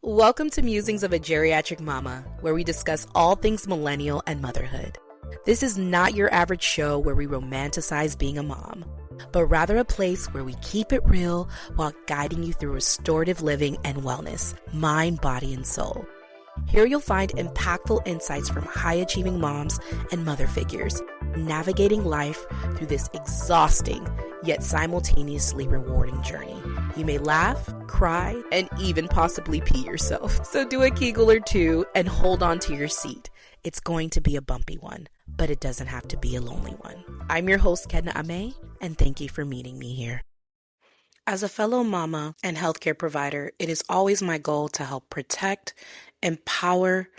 Welcome to Musings of a Geriatric Mama, where we discuss all things millennial and motherhood. This is not your average show where we romanticize being a mom, but rather a place where we keep it real while guiding you through restorative living and wellness, mind, body, and soul. Here you'll find impactful insights from high-achieving moms and mother figures, navigating life through this exhausting yet simultaneously rewarding journey. You may laugh, cry, and even possibly pee yourself. So do a Kegel or two and hold on to your seat. It's going to be a bumpy one, but it doesn't have to be a lonely one. I'm your host, Kedna Amey, and thank you for meeting me here. As a fellow mama and healthcare provider, it is always my goal to help protect, empower,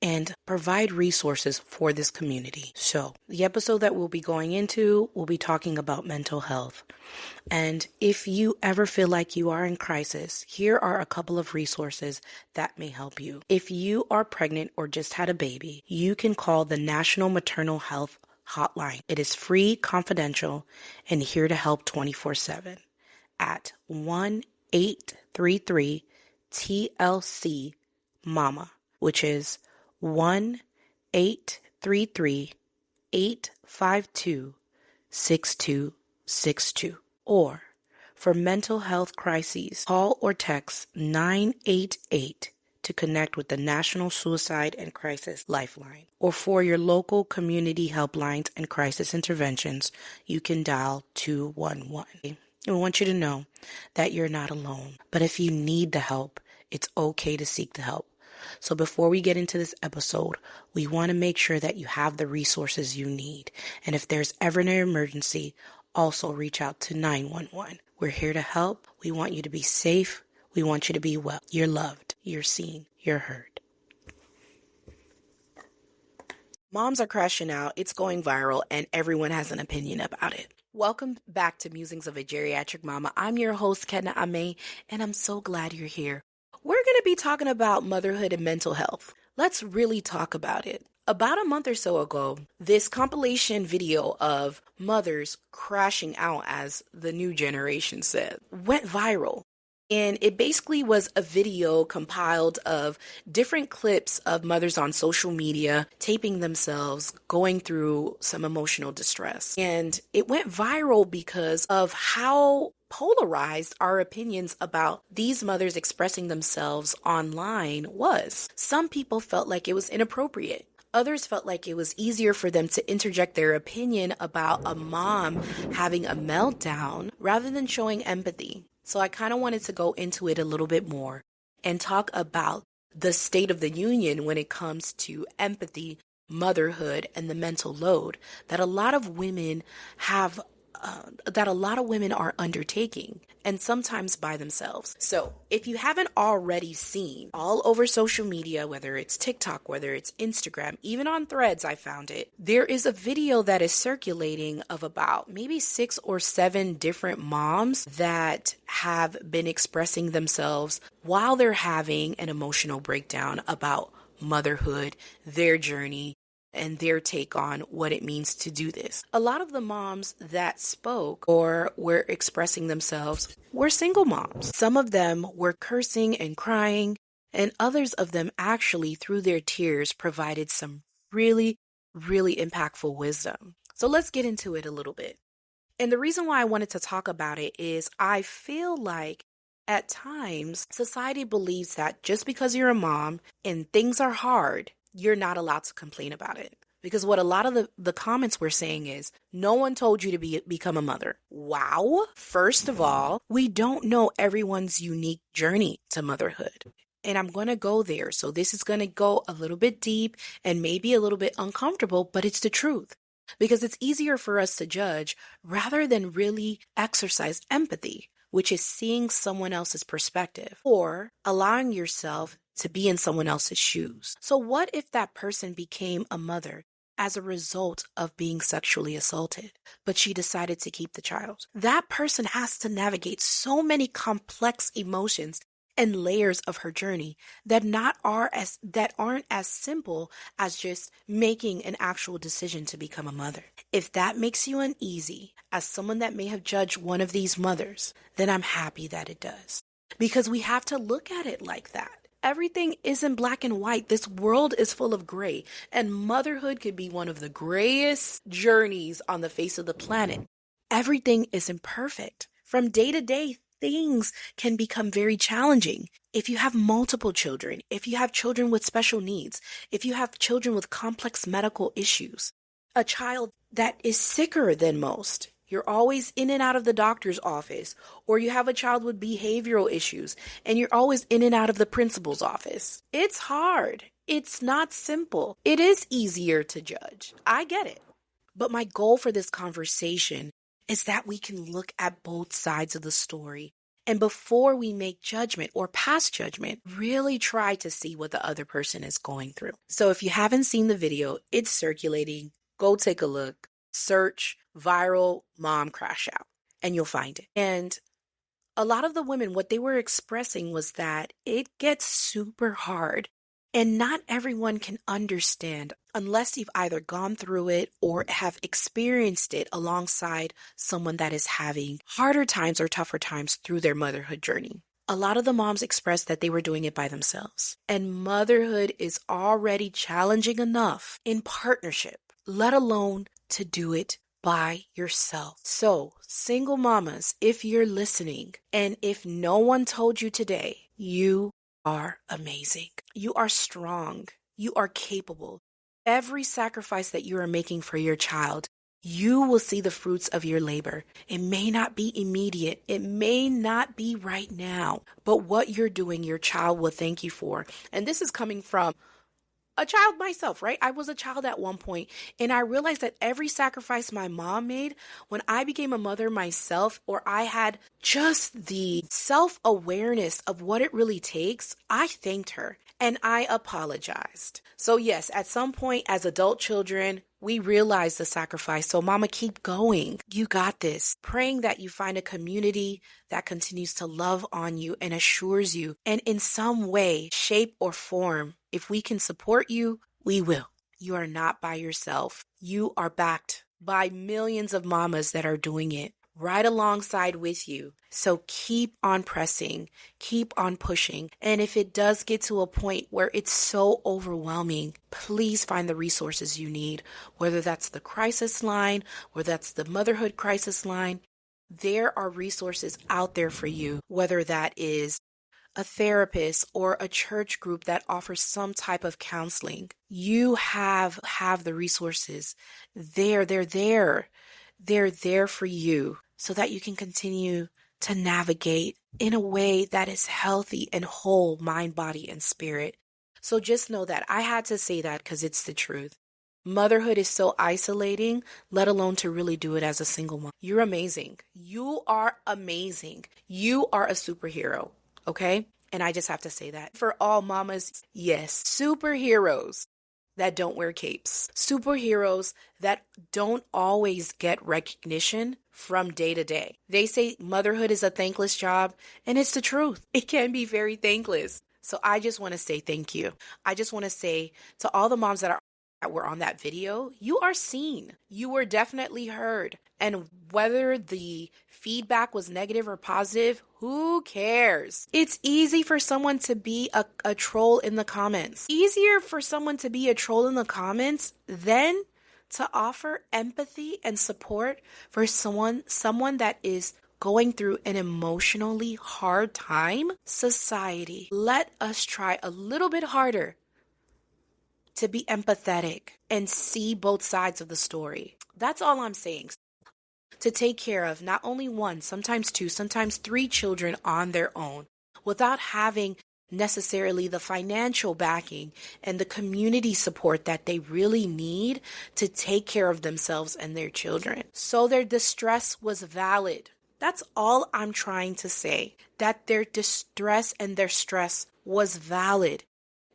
and provide resources for this community. So the episode that we'll be going into, we'll be talking about mental health. And if you ever feel like you are in crisis, here are a couple of resources that may help you. If you are pregnant or just had a baby, you can call the National Maternal Health Hotline. It is free, confidential, and here to help 24/7 at 1-833-TLC-MAMA, which is 1-833-852-6262. Or for mental health crises, call or text 988 to connect with the National Suicide and Crisis Lifeline. Or for your local community helplines and crisis interventions, you can dial 211. I want you to know that you're not alone, but if you need the help, it's okay to seek the help. So before we get into this episode, we want to make sure that you have the resources you need. And if there's ever an emergency, also reach out to 911. We're here to help. We want you to be safe. We want you to be well. You're loved. You're seen. You're heard. Moms are crashing out. It's going viral, and everyone has an opinion about it. Welcome back to Musings of a Geriatric Mama. I'm your host, Kedna Amey, and I'm so glad you're here. We're going to be talking about motherhood and mental health. Let's really talk about it. About a month or so ago, this compilation video of mothers crashing out, as the new generation said, went viral. And it basically was a video compiled of different clips of mothers on social media taping themselves going through some emotional distress. And it went viral because of how polarized our opinions about these mothers expressing themselves online was. Some people felt like it was inappropriate. Others felt like it was easier for them to interject their opinion about a mom having a meltdown rather than showing empathy. So I kind of wanted to go into it a little bit more and talk about the state of the union when it comes to empathy, motherhood, and the mental load that a lot of women have, are undertaking, and sometimes by themselves. So if you haven't already seen all over social media, whether it's TikTok, whether it's Instagram, even on Threads, I found it, there is a video that is circulating of about maybe 6 or 7 different moms that have been expressing themselves while they're having an emotional breakdown about motherhood, their journey, and their take on what it means to do this. A lot of the moms that spoke or were expressing themselves were single moms. Some of them were cursing and crying, and others of them actually, through their tears, provided some really, really impactful wisdom. So let's get into it a little bit. And the reason why I wanted to talk about it is I feel like at times society believes that just because you're a mom and things are hard, you're not allowed to complain about it. Because what a lot of the comments were saying is, no one told you to become a mother. Wow. First of all, we don't know everyone's unique journey to motherhood. And I'm going to go there. So this is going to go a little bit deep and maybe a little bit uncomfortable, but it's the truth. Because it's easier for us to judge rather than really exercise empathy, which is seeing someone else's perspective or allowing yourself to be in someone else's shoes. So what if that person became a mother as a result of being sexually assaulted, but she decided to keep the child? That person has to navigate so many complex emotions and layers of her journey that aren't as simple as just making an actual decision to become a mother. If that makes you uneasy, as someone that may have judged one of these mothers, then I'm happy that it does. Because we have to look at it like that. Everything isn't black and white. This world is full of gray, and motherhood could be one of the grayest journeys on the face of the planet. Everything isn't perfect. From day to day, things can become very challenging. If you have multiple children, if you have children with special needs, if you have children with complex medical issues, a child that is sicker than most, you're always in and out of the doctor's office, or you have a child with behavioral issues and you're always in and out of the principal's office. It's hard. It's not simple. It is easier to judge. I get it. But my goal for this conversation is that we can look at both sides of the story. And before we make judgment or pass judgment, really try to see what the other person is going through. So if you haven't seen the video, it's circulating. Go take a look. Search viral mom crash out and you'll find it. And a lot of the women, what they were expressing was that it gets super hard and not everyone can understand unless you've either gone through it or have experienced it alongside someone that is having harder times or tougher times through their motherhood journey. A lot of the moms expressed that they were doing it by themselves. And motherhood is already challenging enough in partnership, let alone to do it by yourself. So, single mamas, if you're listening, and if no one told you today, you are amazing. You are strong. You are capable. Every sacrifice that you are making for your child, you will see the fruits of your labor. It may not be immediate. It may not be right now. But what you're doing, your child will thank you for. And this is coming from a child myself, right? I was a child at one point, and I realized that every sacrifice my mom made when I became a mother myself, or I had just the self-awareness of what it really takes, I thanked her and I apologized. So yes, at some point as adult children, we realize the sacrifice. So mama, keep going. You got this. Praying that you find a community that continues to love on you and assures you, and in some way, shape or form, if we can support you, we will. You are not by yourself. You are backed by millions of mamas that are doing it right alongside with you. So keep on pressing, keep on pushing. And if it does get to a point where it's so overwhelming, please find the resources you need, whether that's the crisis line or that's the motherhood crisis line. There are resources out there for you, whether that is a therapist or a church group that offers some type of counseling. You have the resources there. They're there. They're there for you so that you can continue to navigate in a way that is healthy and whole, mind, body, and spirit. So just know that I had to say that because it's the truth. Motherhood is so isolating, let alone to really do it as a single mom. You're amazing. You are amazing. You are a superhero, okay? And I just have to say that. For all mamas, yes, superheroes that don't wear capes. Superheroes that don't always get recognition from day to day. They say motherhood is a thankless job, and it's the truth. It can be very thankless. So I just want to say thank you. I just want to say to all the moms that were on that video, you are seen. You were definitely heard. And whether the feedback was negative or positive, who cares? It's easy for someone to be a troll in the comments. Easier for someone to be a troll in the comments than to offer empathy and support for someone that is going through an emotionally hard time. Society, let us try a little bit harder to be empathetic and see both sides of the story. That's all I'm saying. To take care of not only one, sometimes two, sometimes three children on their own without having necessarily the financial backing and the community support that they really need to take care of themselves and their children. So their distress was valid. That's all I'm trying to say, that their distress and their stress was valid.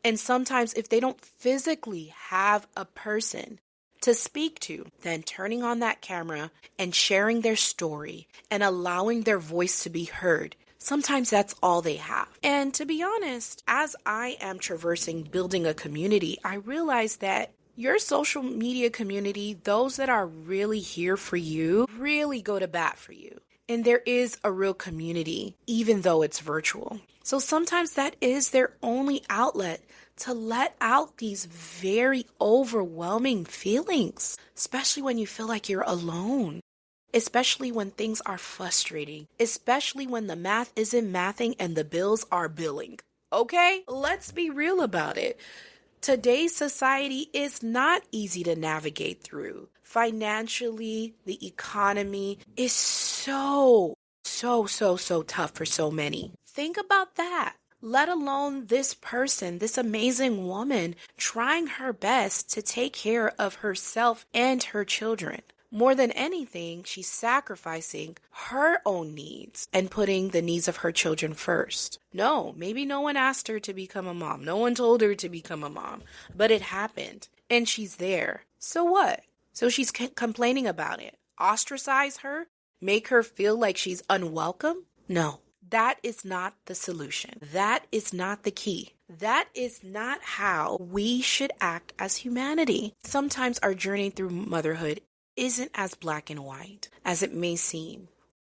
And sometimes if they don't physically have a person to speak to, then turning on that camera and sharing their story and allowing their voice to be heard, sometimes that's all they have. And to be honest, as I am traversing building a community, I realize that your social media community, those that are really here for you, really go to bat for you. And there is a real community, even though it's virtual. So sometimes that is their only outlet to let out these very overwhelming feelings, especially when you feel like you're alone, especially when things are frustrating, especially when the math isn't mathing and the bills are billing. Okay? Let's be real about it. Today's society is not easy to navigate through. Financially, the economy is so tough for so many. Think about that. Let alone this person, this amazing woman, trying her best to take care of herself and her children. More than anything, she's sacrificing her own needs and putting the needs of her children first. No, maybe no one asked her to become a mom. No one told her to become a mom, but it happened and she's there. So what? So she's complaining about it. Ostracize her? Make her feel like she's unwelcome? No, that is not the solution. That is not the key. That is not how we should act as humanity. Sometimes our journey through motherhood isn't as black and white as it may seem,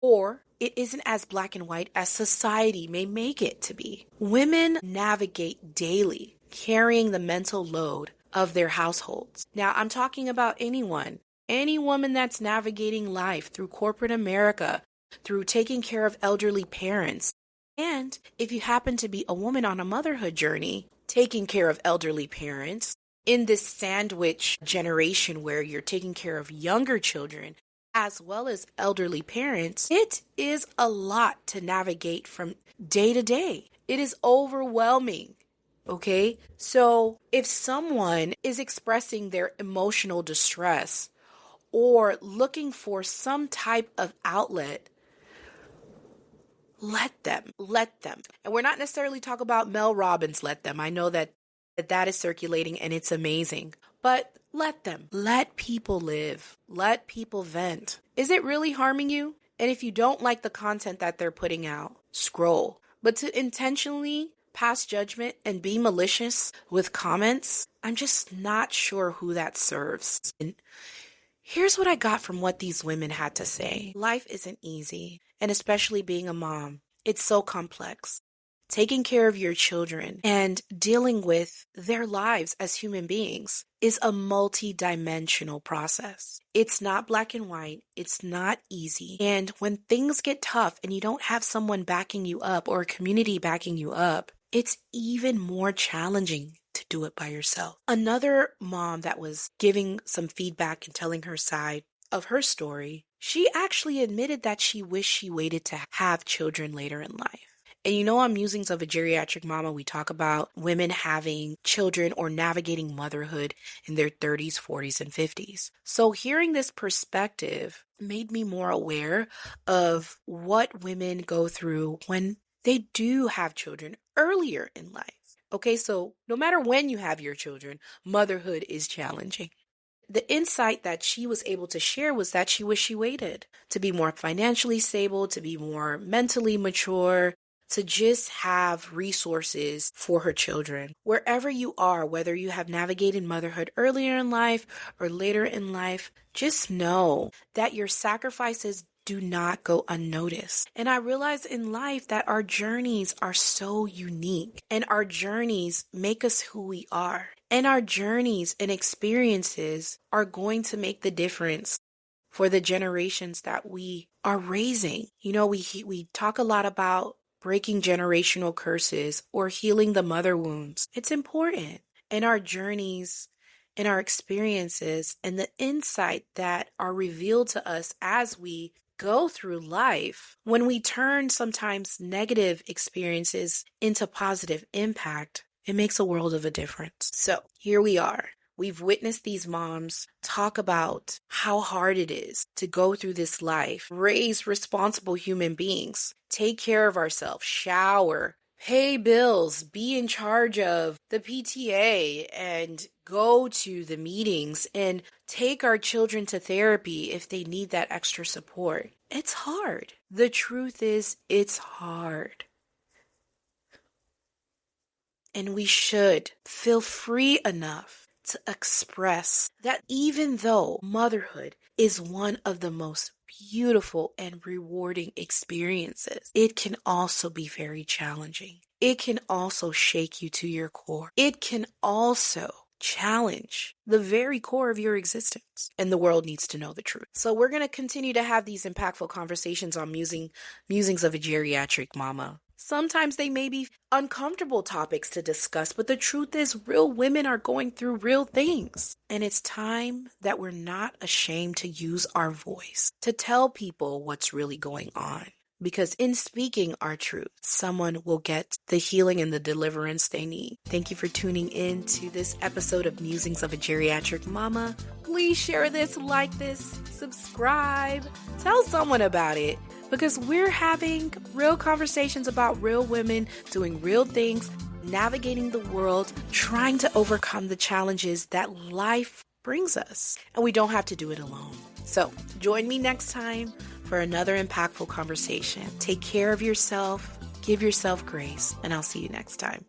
or it isn't as black and white as society may make it to be. Women navigate daily, carrying the mental load of their households. Now, I'm talking about anyone, any woman that's navigating life through corporate America, through taking care of elderly parents. And if you happen to be a woman on a motherhood journey, taking care of elderly parents, in this sandwich generation where you're taking care of younger children as well as elderly parents, it is a lot to navigate from day to day. It is overwhelming. Okay? So if someone is expressing their emotional distress or looking for some type of outlet, let them. And we're not necessarily talking about Mel Robbins, let them. I know that is circulating and it's amazing. But let them. Let people live. Let people vent. Is it really harming you? And if you don't like the content that they're putting out, scroll. But to intentionally pass judgment and be malicious with comments, I'm just not sure who that serves. And here's what I got from what these women had to say. Life isn't easy, and especially being a mom, it's so complex. Taking care of your children and dealing with their lives as human beings is a multi-dimensional process. It's not black and white. It's not easy. And when things get tough and you don't have someone backing you up or a community backing you up, it's even more challenging to do it by yourself. Another mom that was giving some feedback and telling her side of her story, she actually admitted that she wished she waited to have children later in life. And you know, on Musings of a Geriatric Mama, we talk about women having children or navigating motherhood in their 30s, 40s, and 50s. So hearing this perspective made me more aware of what women go through when they do have children earlier in life. Okay, so no matter when you have your children, motherhood is challenging. The insight that she was able to share was that she wished she waited to be more financially stable, to be more mentally mature, to just have resources for her children. Wherever you are, whether you have navigated motherhood earlier in life or later in life, just know that your sacrifices do not go unnoticed. And I realize in life that our journeys are so unique and our journeys make us who we are. And our journeys and experiences are going to make the difference for the generations that we are raising. You know, we talk a lot about breaking generational curses or healing the mother wounds. It's important. And our journeys and our experiences and the insight that are revealed to us as we go through life, when we turn sometimes negative experiences into positive impact, it makes a world of a difference. So here we are. We've witnessed these moms talk about how hard it is to go through this life, raise responsible human beings, take care of ourselves, shower, pay bills, be in charge of the PTA, and go to the meetings and take our children to therapy if they need that extra support. It's hard. The truth is, it's hard. And we should feel free enough to express that even though motherhood is one of the most beautiful and rewarding experiences, it can also be very challenging. It can also shake you to your core. It can also challenge the very core of your existence, and the world needs to know the truth. So we're going to continue to have these impactful conversations on Musings of a Geriatric Mama. Sometimes they may be uncomfortable topics to discuss, but the truth is real women are going through real things. And it's time that we're not ashamed to use our voice to tell people what's really going on. Because in speaking our truth, someone will get the healing and the deliverance they need. Thank you for tuning in to this episode of Musings of a Geriatric Mama. Please share this, like this, subscribe, tell someone about it, because we're having real conversations about real women doing real things, navigating the world, trying to overcome the challenges that life brings us. And we don't have to do it alone. So join me next time for another impactful conversation. Take care of yourself, give yourself grace, and I'll see you next time.